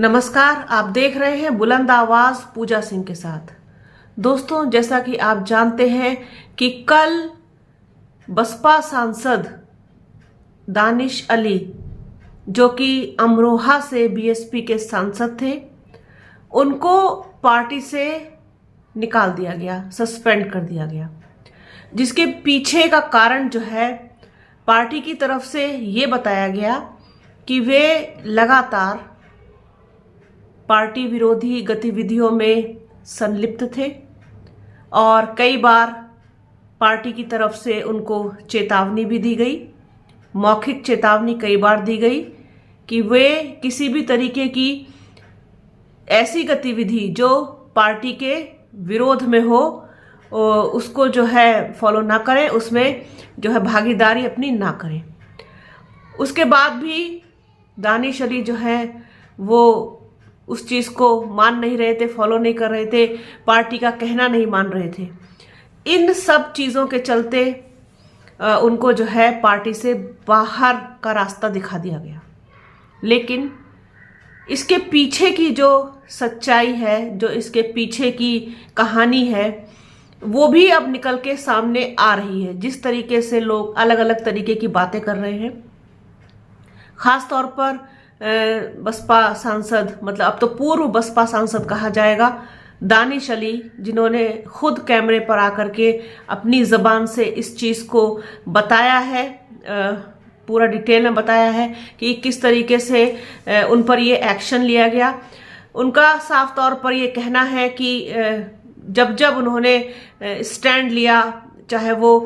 नमस्कार, आप देख रहे हैं बुलंद आवाज पूजा सिंह के साथ। दोस्तों, जैसा कि आप जानते हैं कि कल बसपा सांसद दानिश अली, जो कि अमरोहा से बीएसपी के सांसद थे, उनको पार्टी से निकाल दिया गया, सस्पेंड कर दिया गया। जिसके पीछे का कारण जो है, पार्टी की तरफ से ये बताया गया कि वे लगातार पार्टी विरोधी गतिविधियों में संलिप्त थे और कई बार पार्टी की तरफ से उनको चेतावनी भी दी गई, मौखिक चेतावनी कई बार दी गई कि वे किसी भी तरीके की ऐसी गतिविधि जो पार्टी के विरोध में हो उसको जो है फॉलो ना करें, उसमें जो है भागीदारी अपनी ना करें। उसके बाद भी दानिश अली जो है वो उस चीज़ को मान नहीं रहे थे, फॉलो नहीं कर रहे थे, पार्टी का कहना नहीं मान रहे थे। इन सब चीज़ों के चलते उनको जो है पार्टी से बाहर का रास्ता दिखा दिया गया। लेकिन इसके पीछे की जो सच्चाई है, जो इसके पीछे की कहानी है, वो भी अब निकल के सामने आ रही है। जिस तरीके से लोग अलग अलग तरीके की बातें कर रहे हैं, खास तौर पर बसपा सांसद, मतलब अब तो पूर्व बसपा सांसद कहा जाएगा, दानिश अली, जिन्होंने खुद कैमरे पर आकर के अपनी जबान से इस चीज़ को बताया है, पूरा डिटेल में बताया है कि किस तरीके से उन पर ये एक्शन लिया गया। उनका साफ तौर पर ये कहना है कि जब जब उन्होंने स्टैंड लिया, चाहे वो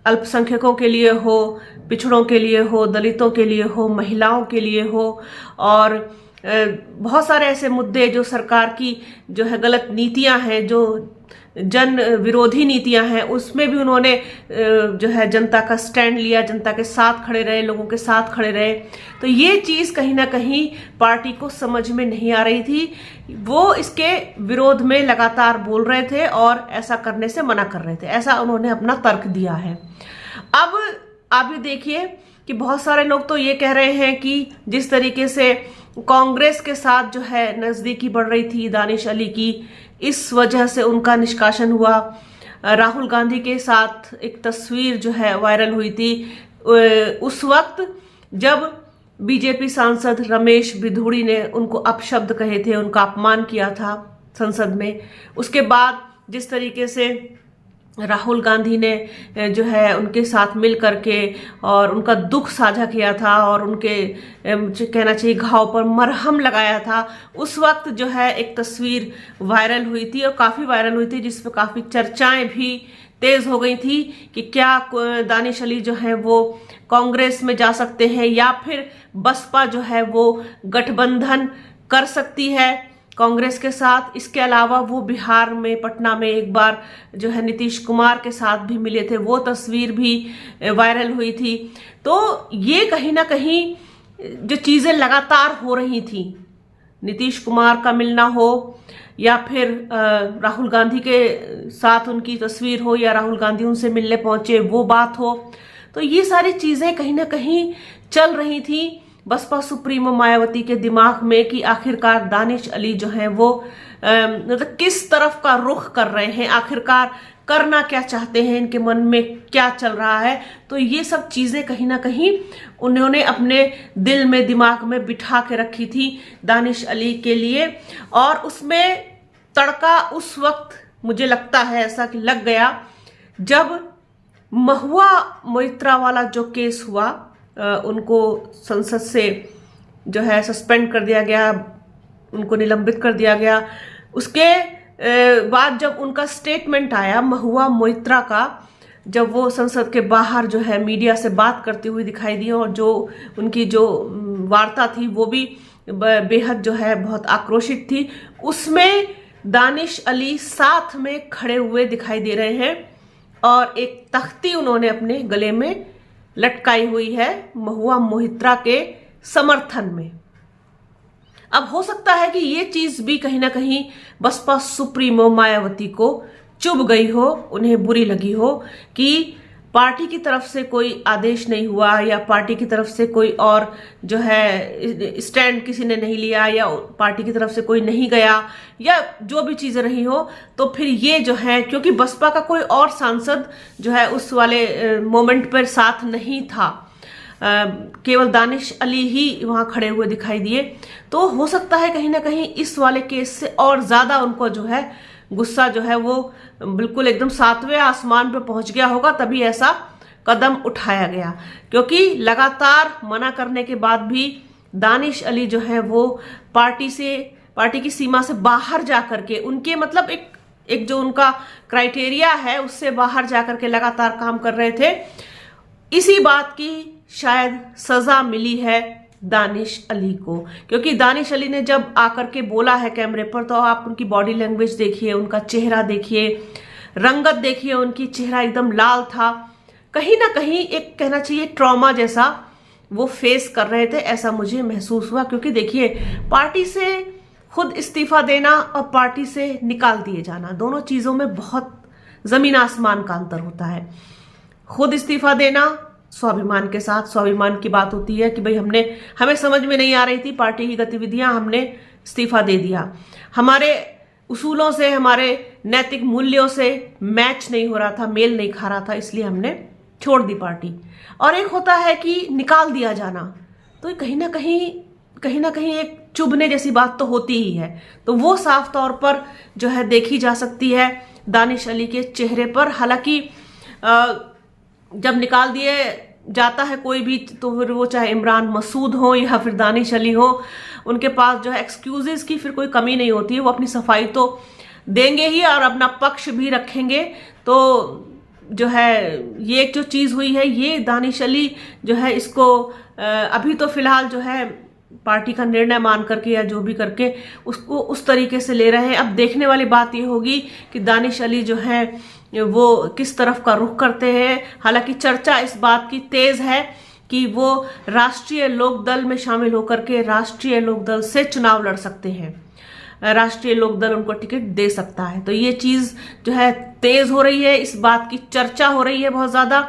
अल्पसंख्यकों के लिए हो, पिछड़ों के लिए हो, दलितों के लिए हो, महिलाओं के लिए हो, और बहुत सारे ऐसे मुद्दे जो सरकार की जो है गलत नीतियां हैं, जो जन विरोधी नीतियां हैं, उसमें भी उन्होंने जो है जनता का स्टैंड लिया, जनता के साथ खड़े रहे, लोगों के साथ खड़े रहे। तो ये चीज़ कहीं ना कहीं पार्टी को समझ में नहीं आ रही थी। वो इसके विरोध में लगातार बोल रहे थे और ऐसा करने से मना कर रहे थे, ऐसा उन्होंने अपना तर्क दिया है। अब आप भी देखिए कि बहुत सारे लोग तो ये कह रहे हैं कि जिस तरीके से कांग्रेस के साथ जो है नज़दीकी बढ़ रही थी दानिश अली की, इस वजह से उनका निष्कासन हुआ। राहुल गांधी के साथ एक तस्वीर जो है वायरल हुई थी उस वक्त जब बीजेपी सांसद रमेश बिधूड़ी ने उनको अपशब्द कहे थे, उनका अपमान किया था संसद में। उसके बाद जिस तरीके से राहुल गांधी ने जो है उनके साथ मिल करके और उनका दुख साझा किया था और उनके कहना चाहिए घाव पर मरहम लगाया था, उस वक्त जो है एक तस्वीर वायरल हुई थी और काफ़ी वायरल हुई थी, जिसपे काफ़ी चर्चाएं भी तेज हो गई थी कि क्या दानिश अली जो है वो कांग्रेस में जा सकते हैं या फिर बसपा जो है वो गठबंधन कर सकती है कांग्रेस के साथ। इसके अलावा वो बिहार में, पटना में एक बार जो है नीतीश कुमार के साथ भी मिले थे, वो तस्वीर भी वायरल हुई थी। तो ये कहीं ना कहीं जो चीज़ें लगातार हो रही थी, नीतीश कुमार का मिलना हो या फिर राहुल गांधी के साथ उनकी तस्वीर हो या राहुल गांधी उनसे मिलने पहुंचे वो बात हो, तो ये सारी चीज़ें कहीं ना कहीं चल रही थी बसपा सुप्रीमो मायावती के दिमाग में कि आखिरकार दानिश अली जो है वो मतलब किस तरफ का रुख कर रहे हैं, आखिरकार करना क्या चाहते हैं, इनके मन में क्या चल रहा है। तो ये सब चीज़ें कहीं ना कहीं उन्होंने अपने दिल में, दिमाग में बिठा के रखी थी दानिश अली के लिए, और उसमें तड़का उस वक्त मुझे लगता है ऐसा कि लग गया जब महुआ मोइत्रा वाला जो केस हुआ, उनको संसद से जो है सस्पेंड कर दिया गया, उनको निलंबित कर दिया गया। उसके बाद जब उनका स्टेटमेंट आया महुआ मोइत्रा का, जब वो संसद के बाहर जो है मीडिया से बात करती हुई दिखाई दी और जो उनकी जो वार्ता थी वो भी बेहद जो है बहुत आक्रोशित थी, उसमें दानिश अली साथ में खड़े हुए दिखाई दे रहे हैं और एक तख्ती उन्होंने अपने गले में लटकाई हुई है महुआ मोइत्रा के समर्थन में। अब हो सकता है कि ये चीज भी कहीं ना कहीं बसपा सुप्रीमो मायावती को चुभ गई हो, उन्हें बुरी लगी हो कि पार्टी की तरफ से कोई आदेश नहीं हुआ या पार्टी की तरफ से कोई और जो है स्टैंड किसी ने नहीं लिया या पार्टी की तरफ से कोई नहीं गया या जो भी चीजें रही हो, तो फिर ये जो है, क्योंकि बसपा का कोई और सांसद जो है उस वाले मोमेंट पर साथ नहीं था, केवल दानिश अली ही वहां खड़े हुए दिखाई दिए, तो हो सकता है कहीं ना कहीं इस वाले केस से और ज्यादा उनको जो है गुस्सा जो है वो बिल्कुल एकदम 7वें आसमान पे पहुंच गया होगा, तभी ऐसा कदम उठाया गया। क्योंकि लगातार मना करने के बाद भी दानिश अली जो है वो पार्टी की सीमा से बाहर जाकर के, उनके मतलब एक जो उनका क्राइटेरिया है उससे बाहर जाकर के लगातार काम कर रहे थे। इसी बात की शायद सजा मिली है दानिश अली को, क्योंकि दानिश अली ने जब आकर के बोला है कैमरे पर, तो आप उनकी बॉडी लैंग्वेज देखिए, उनका चेहरा देखिए, रंगत देखिए, उनकी चेहरा एकदम लाल था। कहीं ना कहीं एक कहना चाहिए ट्रॉमा जैसा वो फेस कर रहे थे, ऐसा मुझे महसूस हुआ। क्योंकि देखिए, पार्टी से खुद इस्तीफा देना और पार्टी से निकाल दिए जाना, दोनों चीजों में बहुत जमीन आसमान का अंतर होता है। खुद इस्तीफा देना स्वाभिमान के साथ, स्वाभिमान की बात होती है कि भाई हमें समझ में नहीं आ रही थी पार्टी की गतिविधियां, हमने इस्तीफा दे दिया, हमारे उसूलों से, हमारे नैतिक मूल्यों से मैच नहीं हो रहा था, मेल नहीं खा रहा था, इसलिए हमने छोड़ दी पार्टी। और एक होता है कि निकाल दिया जाना, तो कहीं ना कहीं एक चुभने जैसी बात तो होती ही है। तो वो साफ तौर पर जो है देखी जा सकती है दानिश अली के चेहरे पर। हालांकि जब निकाल दिए जाता है कोई भी, तो फिर वो चाहे इमरान मसूद हो या फिर दानिश अली हो, उनके पास जो है एक्सक्यूजेस की फिर कोई कमी नहीं होती है। वो अपनी सफाई तो देंगे ही और अपना पक्ष भी रखेंगे। तो जो है ये एक जो चीज हुई है, ये दानिश अली जो है इसको अभी तो फिलहाल जो है पार्टी का निर्णय मान करके या जो भी करके उसको उस तरीके से ले रहे हैं। अब देखने वाली बात ये होगी कि दानिश अली जो है वो किस तरफ का रुख करते हैं। हालांकि चर्चा इस बात की तेज है कि वो राष्ट्रीय लोकदल में शामिल होकर के राष्ट्रीय लोकदल से चुनाव लड़ सकते हैं, राष्ट्रीय लोकदल उनको टिकट दे सकता है। तो ये चीज जो है तेज हो रही है, इस बात की चर्चा हो रही है बहुत ज्यादा।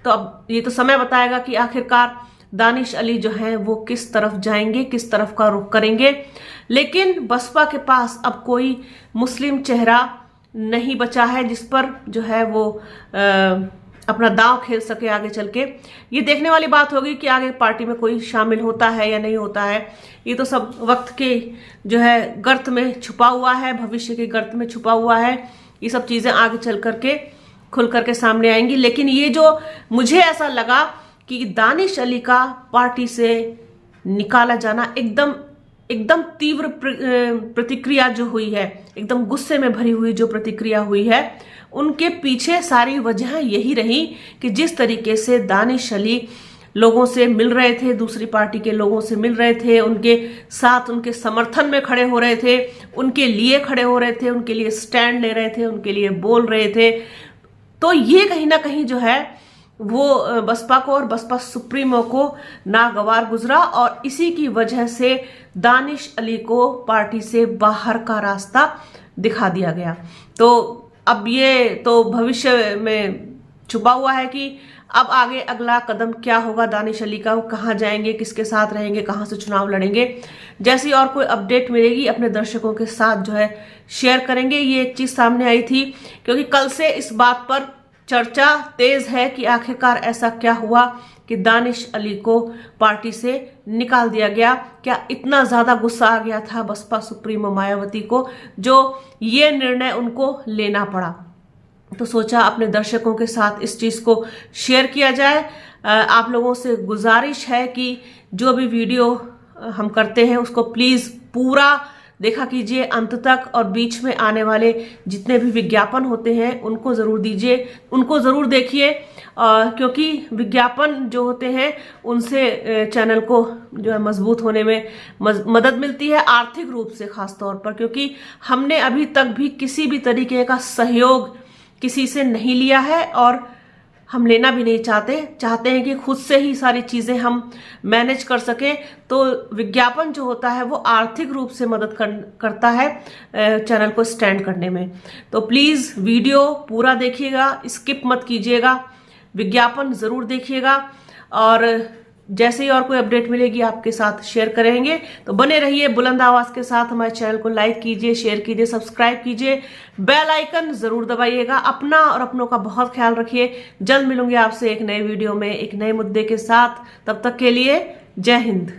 तो अब ये तो समय बताएगा कि आखिरकार दानिश अली जो है वो किस तरफ जाएंगे, किस तरफ का रुख करेंगे। लेकिन बसपा के पास अब कोई मुस्लिम चेहरा नहीं बचा है जिस पर जो है वो अपना दांव खेल सके आगे चल के। ये देखने वाली बात होगी कि आगे पार्टी में कोई शामिल होता है या नहीं होता है। ये तो सब वक्त के जो है गर्त में छुपा हुआ है, भविष्य के गर्त में छुपा हुआ है। ये सब चीजें आगे चल करके खुल करके सामने आएंगी। लेकिन ये जो मुझे ऐसा लगा कि दानिश अली का पार्टी से निकाला जाना एकदम तीव्र प्रतिक्रिया जो हुई है, एकदम गुस्से में भरी हुई जो प्रतिक्रिया हुई है, उनके पीछे सारी वजह यही रही कि जिस तरीके से दानिश अली लोगों से मिल रहे थे, दूसरी पार्टी के लोगों से मिल रहे थे, उनके साथ उनके समर्थन में खड़े हो रहे थे, उनके लिए खड़े हो रहे थे, उनके लिए स्टैंड ले रहे थे, उनके लिए बोल रहे थे। तो ये कहीं ना कहीं जो है वो बसपा को और बसपा सुप्रीमो को नागवार गुजरा और इसी की वजह से दानिश अली को पार्टी से बाहर का रास्ता दिखा दिया गया। तो अब ये तो भविष्य में छुपा हुआ है कि अब आगे अगला कदम क्या होगा दानिश अली का, वो कहाँ जाएंगे, किसके साथ रहेंगे, कहाँ से चुनाव लड़ेंगे। जैसी और कोई अपडेट मिलेगी अपने दर्शकों के साथ जो है शेयर करेंगे। ये एक चीज सामने आई थी क्योंकि कल से इस बात पर चर्चा तेज है कि आखिरकार ऐसा क्या हुआ कि दानिश अली को पार्टी से निकाल दिया गया। क्या इतना ज्यादा गुस्सा आ गया था बसपा सुप्रीमो मायावती को जो ये निर्णय उनको लेना पड़ा। तो सोचा अपने दर्शकों के साथ इस चीज को शेयर किया जाए। आप लोगों से गुजारिश है कि जो भी वीडियो हम करते हैं उसको प्लीज पूरा देखा कीजिए अंत तक, और बीच में आने वाले जितने भी विज्ञापन होते हैं उनको जरूर दीजिए, उनको जरूर देखिए, क्योंकि विज्ञापन जो होते हैं उनसे चैनल को जो है मजबूत होने में मदद मिलती है, आर्थिक रूप से खास तौर पर। क्योंकि हमने अभी तक भी किसी भी तरीके का सहयोग किसी से नहीं लिया है और हम लेना भी नहीं चाहते हैं कि खुद से ही सारी चीजें हम मैनेज कर सकें। तो विज्ञापन जो होता है वो आर्थिक रूप से मदद करता है चैनल को स्टैंड करने में। तो प्लीज वीडियो पूरा देखिएगा, स्किप मत कीजिएगा, विज्ञापन जरूर देखिएगा, और जैसे ही और कोई अपडेट मिलेगी आपके साथ शेयर करेंगे। तो बने रहिए बुलंद आवाज के साथ। हमारे चैनल को लाइक कीजिए, शेयर कीजिए, सब्सक्राइब कीजिए, बेल आइकन जरूर दबाइएगा। अपना और अपनों का बहुत ख्याल रखिए। जल्द मिलूंगी आपसे एक नए वीडियो में एक नए मुद्दे के साथ। तब तक के लिए जय हिंद।